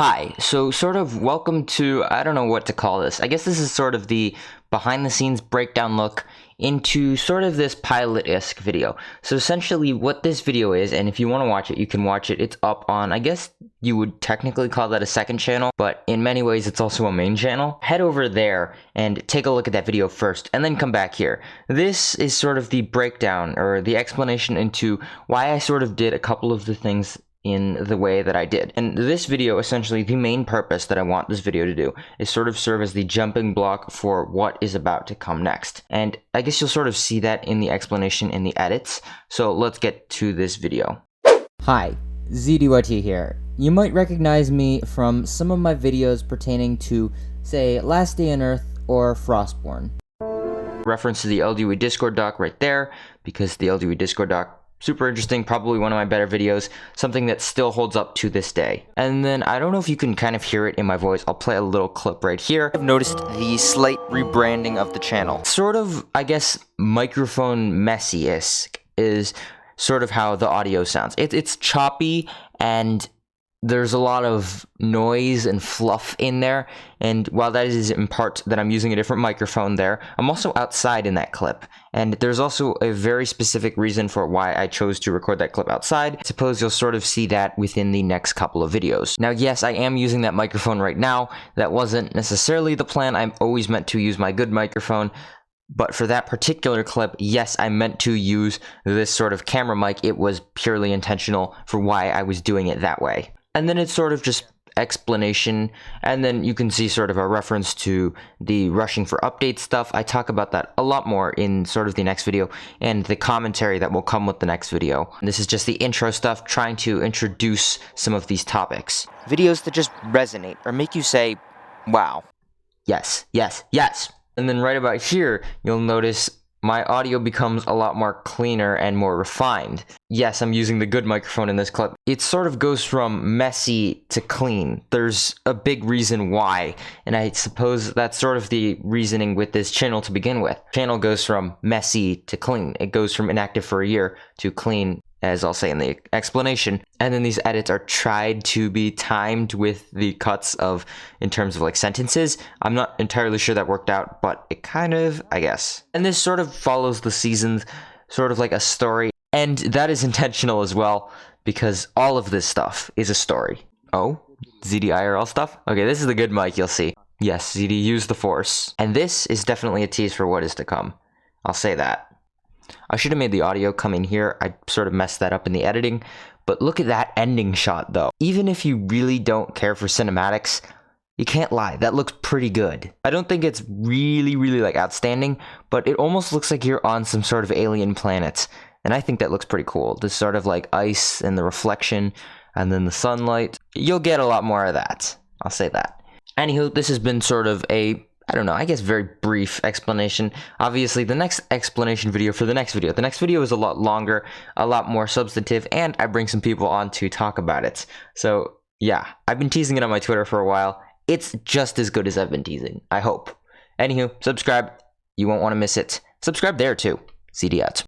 Hi, so sort of welcome to, I don't know what to call this. I guess this is sort of the behind the scenes breakdown look into sort of this pilot-esque video. So essentially what this video is, and if you want to watch it, you can watch it. It's up on, I guess you would technically call that a second channel, but in many ways it's also a main channel. Head over there and take a look at that video first, and then come back here. This is sort of the breakdown, or the explanation into why I sort of did a couple of the things in the way that I did. And this video, essentially, the main purpose that I want this video to do is sort of serve as the jumping block for what is about to come next. And I guess you'll sort of see that in the explanation in the edits. So let's get to this video. Hi, Juzt.Lucky here. You might recognize me from some of my videos pertaining to, say, Last Day on Earth or Frostborn. Reference to the LDW Discord doc right there, because the LDW Discord doc, super interesting, probably one of my better videos, something that still holds up to this day. And then, I don't know if you can kind of hear it in my voice, I'll play a little clip right here. I've noticed the slight rebranding of the channel. Sort of, I guess, microphone messy-esque is sort of how the audio sounds. It's choppy, and there's a lot of noise and fluff in there, and while that is in part that I'm using a different microphone there, I'm also outside in that clip, and there's also a very specific reason for why I chose to record that clip outside. I suppose you'll sort of see that within the next couple of videos. Now, yes, I am using that microphone right now. That wasn't necessarily the plan. I'm always meant to use my good microphone, but for that particular clip, yes, I meant to use this sort of camera mic. It was purely intentional for why I was doing it that way. And then it's sort of just explanation, and then you can see sort of a reference to the rushing for update stuff. I talk about that a lot more in sort of the next video, and the commentary that will come with the next video. This is just the intro stuff, trying to introduce some of these topics. Videos that just resonate, or make you say, wow. Yes, yes, yes. And then right about here, you'll notice my audio becomes a lot more cleaner and more refined. Yes, I'm using the good microphone in this clip. It sort of goes from messy to clean. There's a big reason why, and I suppose that's sort of the reasoning with this channel to begin with. Channel goes from messy to clean. It goes from inactive for a year to clean, as I'll say in the explanation. And then these edits are tried to be timed with the cuts of, in terms of like sentences. I'm not entirely sure that worked out, but it kind of, I guess. And this sort of follows the seasons, sort of like a story. And that is intentional as well, because all of this stuff is a story. Oh, ZDIRL stuff? Okay, this is the good mic, you'll see. Yes, ZD used the force. And this is definitely a tease for what is to come. I'll say that. I should have made the audio come in here. I sort of messed that up in the editing. But look at that ending shot, though. Even if you really don't care for cinematics, you can't lie, that looks pretty good. I don't think it's really, like outstanding, but it almost looks like you're on some sort of alien planet. And I think that looks pretty cool. This sort of like ice and the reflection, and then the sunlight. You'll get a lot more of that. I'll say that. Anywho, this has been sort of a, I don't know, I guess very brief explanation. Obviously, the next explanation video for the next video. The next video is a lot longer, a lot more substantive, and I bring some people on to talk about it. So, yeah, I've been teasing it on my Twitter for a while. It's just as good as I've been teasing, I hope. Anywho, subscribe. You won't want to miss it. Subscribe there, too. CD out.